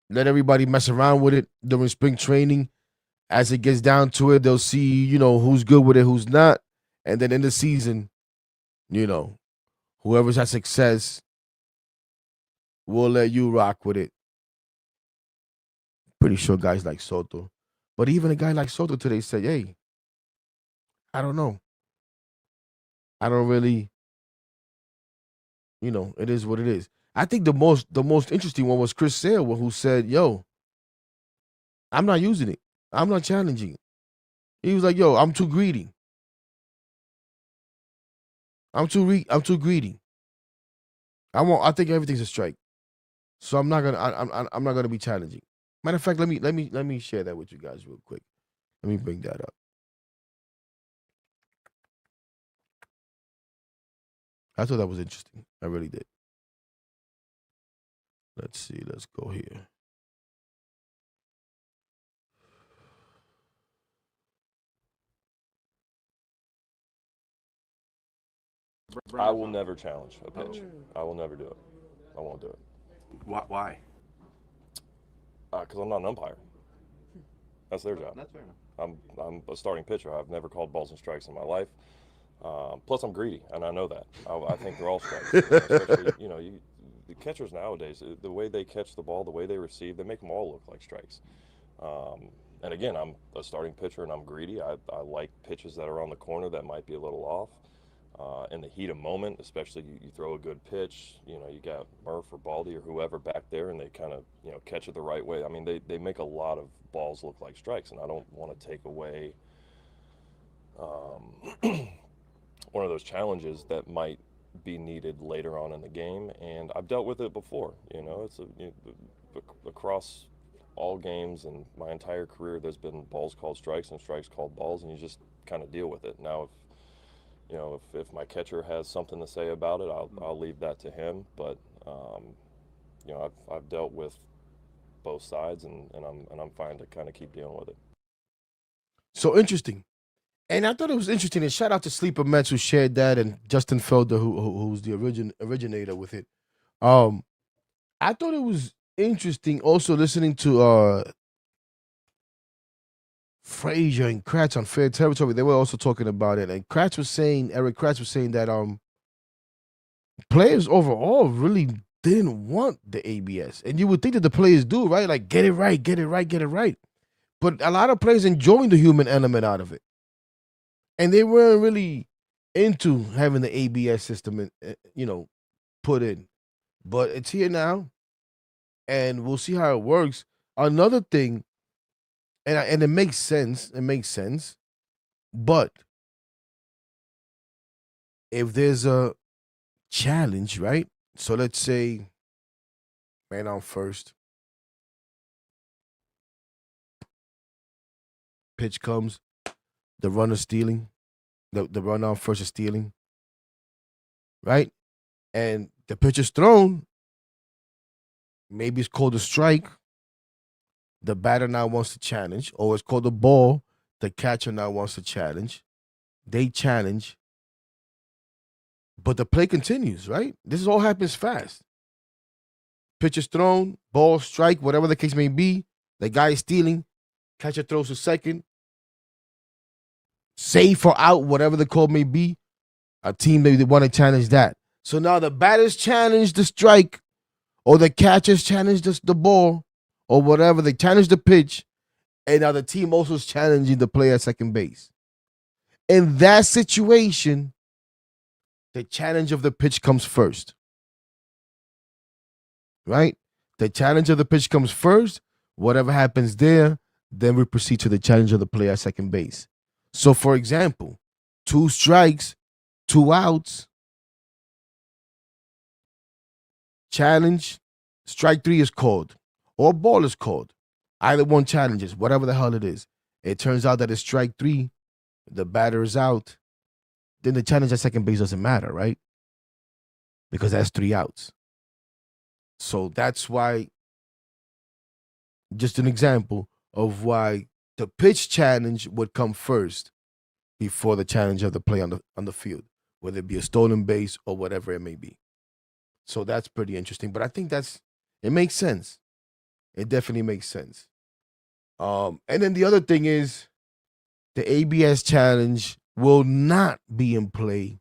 let everybody mess around with it during spring training. As it gets down to it, they'll see, who's good with it, who's not. And then in the season, whoever's had success, we'll let you rock with it. Pretty sure guys like Soto. But even a guy like Soto today said, hey, I don't know. I don't really, it is what it is. I think the most interesting one was Chris Sale, who said, yo, I'm not using it. I'm not challenging. He was like, yo, I'm too greedy. I'm too greedy. I think everything's a strike. So I'm not gonna be challenging. Matter of fact, let me share that with you guys real quick. Let me bring that up. I thought that was interesting. I really did. Let's see. Let's go here. I will never challenge a pitch. I will never do it. I won't do it. Why? Because I'm not an umpire. That's their job. That's fair enough. I'm a starting pitcher. I've never called balls and strikes in my life. Plus, I'm greedy, and I know that. I think they're all strikes. Especially, the catchers nowadays, the way they catch the ball, the way they receive, they make them all look like strikes. And again, I'm a starting pitcher, and I'm greedy. I like pitches that are on the corner that might be a little off. In the heat of moment, especially you throw a good pitch, you got Murph or Baldy or whoever back there, and they kind of, catch it the right way. I mean, they make a lot of balls look like strikes, and I don't want to take away one of those challenges that might be needed later on in the game. And I've dealt with it before. It's across all games and my entire career, there's been balls called strikes and strikes called balls, and you just kind of deal with it. Now, if my catcher has something to say about it, I'll leave that to him. But I've dealt with both sides, and I'm fine to kind of keep dealing with it. So interesting. And I thought it was interesting. And shout out to Sleeper Mets who shared that, and Justin Felder, who's the originator with it. I thought it was interesting also listening to Frazier and Kratz on Fair Territory. They were also talking about it. And Eric Kratz was saying that players overall really didn't want the ABS. And you would think that the players do, right? Like, get it right, get it right, get it right. But a lot of players enjoying the human element out of it. And they weren't really into having the ABS system, put in. But it's here now, and we'll see how it works. Another thing, and it makes sense. It makes sense. But if there's a challenge, right? So let's say man on first. Pitch comes, the runner stealing. The runner on first is stealing. Right? And the pitch is thrown. Maybe it's called a strike. The batter now wants to challenge, or it's called a ball. The catcher now wants to challenge. They challenge. But the play continues, right? This all happens fast. Pitch is thrown, ball, strike, whatever the case may be. The guy is stealing. Catcher throws to second. Save or out, whatever the call may be. A team, maybe they want to challenge that. So now the batters challenge the strike, or the catchers challenge the ball, or whatever. They challenge the pitch, and now the team also is challenging the player at second base. In that situation, the challenge of the pitch comes first. Right? The challenge of the pitch comes first. Whatever happens there, then we proceed to the challenge of the player at second base. So, for example, 2 strikes, 2 outs, challenge, strike 3 is called, or ball is called. Either one challenges, whatever the hell it is. It turns out that it's strike 3, the batter is out, then the challenge at second base doesn't matter, right? Because that's 3 outs. So that's why, just an example of why the pitch challenge would come first before the challenge of the play on the field, whether it be a stolen base or whatever it may be. So that's pretty interesting. But I think it makes sense. It definitely makes sense. And then the other thing is the ABS challenge will not be in play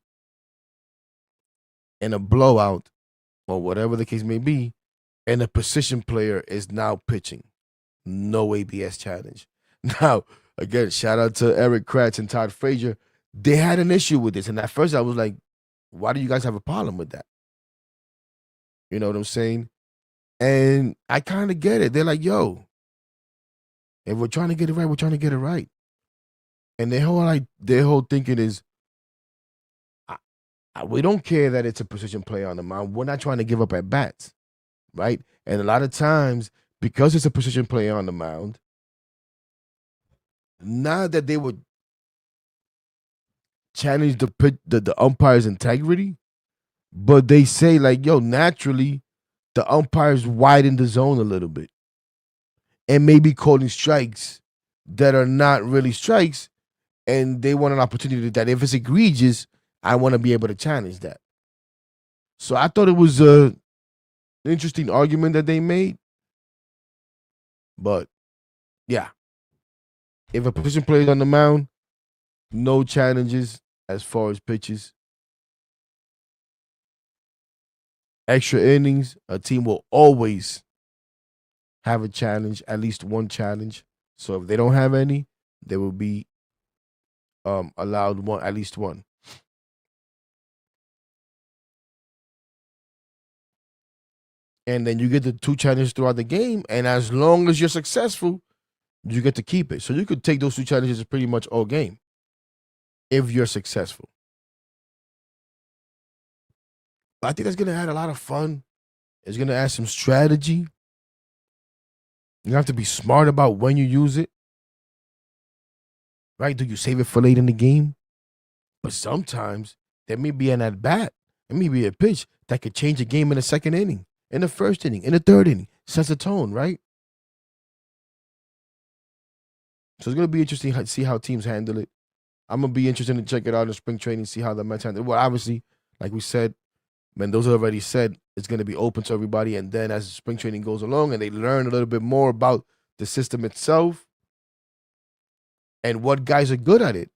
in a blowout or whatever the case may be, and a position player is now pitching. No ABS challenge. Now, again, shout out to Eric Kratz and Todd Frazier. They had an issue with this. And at first I was like, why do you guys have a problem with that? You know what I'm saying? And I kind of get it. They're like, yo, if we're trying to get it right, we're trying to get it right. And their whole thinking is, we don't care that it's a position player on the mound. We're not trying to give up at bats, right? And a lot of times, because it's a position player on the mound, not that they would challenge the umpire's integrity, but they say like, yo, naturally, the umpires widen the zone a little bit and maybe calling strikes that are not really strikes, and they want an opportunity that if it's egregious, I want to be able to challenge that. So I thought it was an interesting argument that they made. But, yeah. If a position player is on the mound, no challenges as far as pitches. Extra innings, a team will always have a challenge, at least one challenge. So if they don't have any, they will be allowed at least one. And then you get the 2 challenges throughout the game, and as long as you're successful, you get to keep it. So you could take those 2 challenges pretty much all game if you're successful. But I think that's going to add a lot of fun. It's going to add some strategy. You have to be smart about when you use it. Right? Do you save it for late in the game? But sometimes there may be an at-bat. There may be a pitch that could change a game in the second inning, in the first inning, in the third inning. Sets a tone, right? So it's going to be interesting to see how teams handle it. I'm gonna be interested to check it out in spring training, see how the Mets handle. Well, obviously, like we said, Mendoza already said it's gonna be open to everybody, and then as spring training goes along and they learn a little bit more about the system itself and what guys are good at it,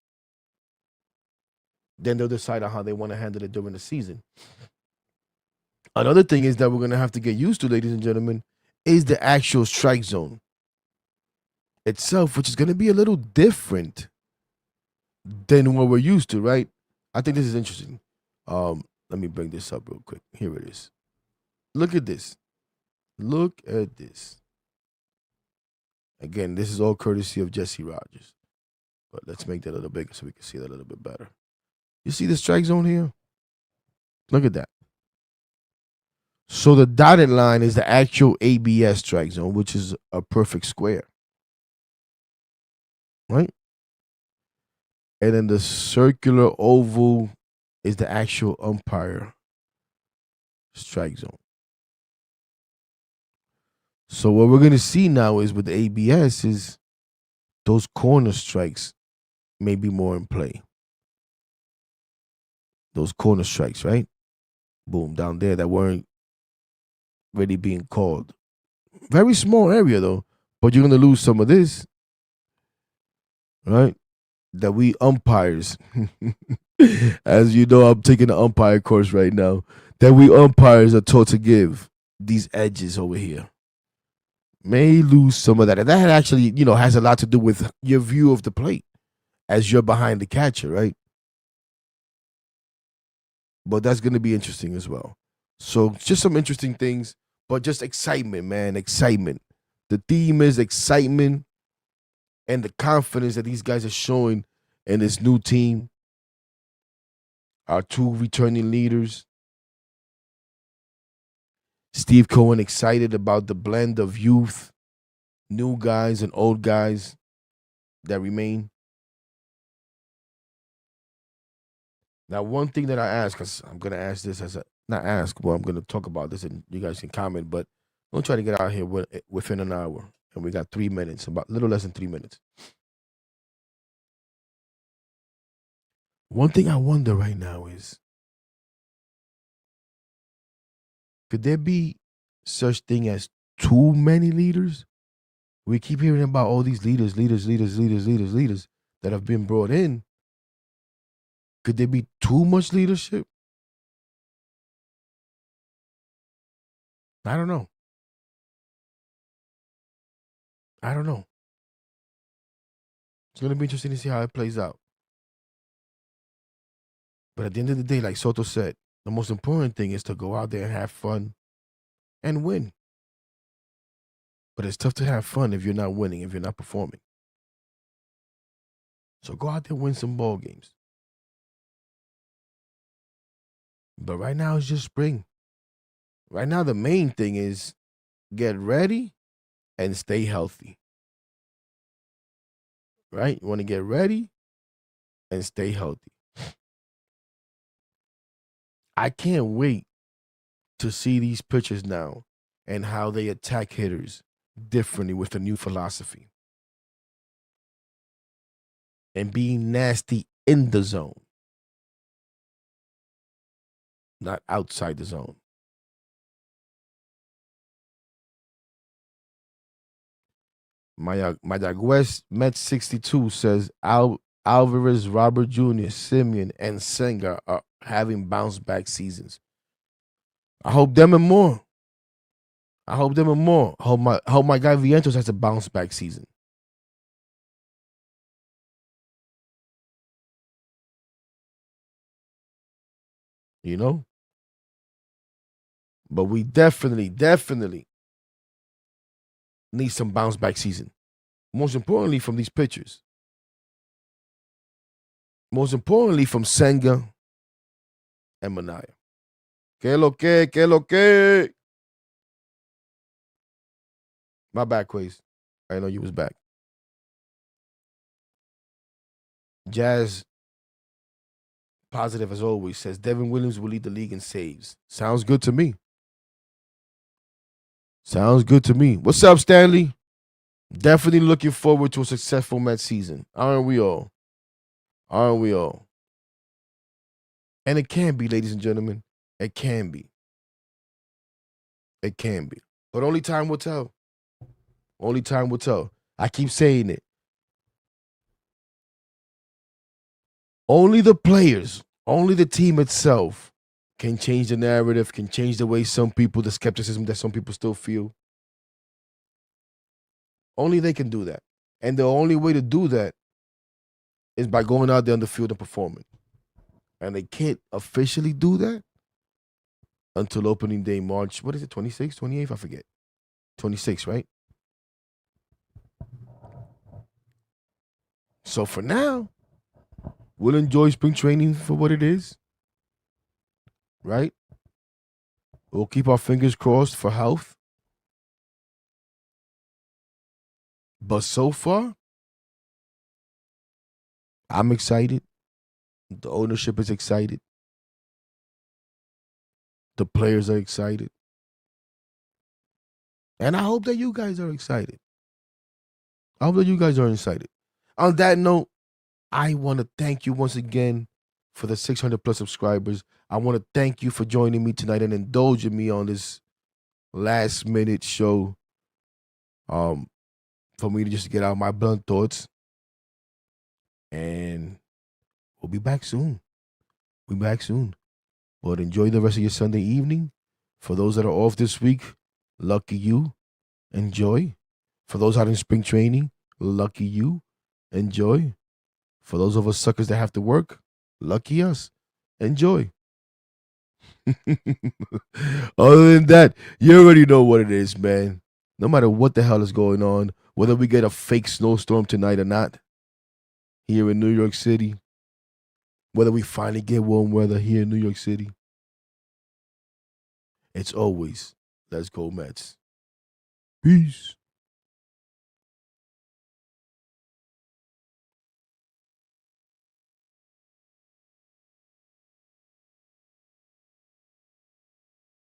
then they'll decide on how they want to handle it during the season. Another thing is that we're gonna have to get used to, ladies and gentlemen, is the actual strike zone itself, which is gonna be a little different than what we're used to, right? I think this is interesting. Let me bring this up real quick. Here it is. Look at this. Look at this. Again, this is all courtesy of Jesse Rogers. But let's make that a little bigger so we can see that a little bit better. You see the strike zone here? Look at that. So the dotted line is the actual ABS strike zone, which is a perfect square. Right? And then the circular oval is the actual umpire strike zone. So what we're going to see now is with the ABS is those corner strikes may be more in play. Those corner strikes, right? Boom, down there that weren't really being called. Very small area though, but you're going to lose some of this, right? That we umpires, as you know, I'm taking the umpire course right now, that we umpires are taught to give these edges over here. May lose some of that. And that actually, has a lot to do with your view of the plate as you're behind the catcher, right? But that's going to be interesting as well. So just some interesting things, but just excitement, man, excitement. The theme is excitement and the confidence that these guys are showing in this new team. Our two returning leaders. Steve Cohen excited about the blend of youth, new guys and old guys that remain. Now, one thing that I ask, because I'm going to ask this I'm going to talk about this and you guys can comment, but I'm going to try to get out here within an hour. And we got 3 minutes, about a little less than 3 minutes. One thing I wonder right now is, could there be such thing as too many leaders? We keep hearing about all these leaders that have been brought in. Could there be too much leadership? I don't know. It's going to be interesting to see how it plays out. But at the end of the day, like Soto said, the most important thing is to go out there and have fun and win. But it's tough to have fun if you're not winning, if you're not performing. So go out there and win some ball games. But right now it's just spring. Right now the main thing is get ready and stay healthy. Right? You want to get ready and stay healthy. I can't wait to see these pitchers now and how they attack hitters differently with a new philosophy. And being nasty in the zone. Not outside the zone. Mayagüez Mets 62 says Alvarez, Robert Jr., Simeon, and Senga are having bounce back seasons. I hope them and more. I hope my guy Vientos has a bounce back season. But we definitely need some bounce back season. Most importantly from these pitchers. Most importantly from Senga and Manaya. Que lo que. My bad, Quays. I know you was back. Jazz, positive as always, says Devin Williams will lead the league in saves. Sounds good to me. What's up, Stanley? Definitely looking forward to a successful Mets season. Aren't we all? Aren't we all? And it can be, ladies and gentlemen. It can be. It can be. But only time will tell. Only time will tell. I keep saying it. Only the players, only the team itself can change the narrative, can change the way the skepticism that some people still feel. Only they can do that. And the only way to do that is by going out there on the field and performing. And they can't officially do that until opening day, March, what is it, 26th, 28th? I forget. 26, right? So for now, we'll enjoy spring training for what it is, right? We'll keep our fingers crossed for health. But so far, I'm excited. The ownership is excited. The players are excited. And I hope that you guys are excited. I hope that you guys are excited. On that note, I want to thank you once again for the 600 plus subscribers. I want to thank you for joining me tonight and indulging me on this last minute show. For me to just get out my blunt thoughts. And we'll be back soon. We'll be back soon. But enjoy the rest of your Sunday evening. For those that are off this week, lucky you. Enjoy. For those out in spring training, lucky you. Enjoy. For those of us suckers that have to work, lucky us. Enjoy. Other than that, you already know what it is, man. No matter what the hell is going on, whether we get a fake snowstorm tonight or not, here in New York City, whether we finally get warm weather here in New York City, it's always, let's go Mets. Peace.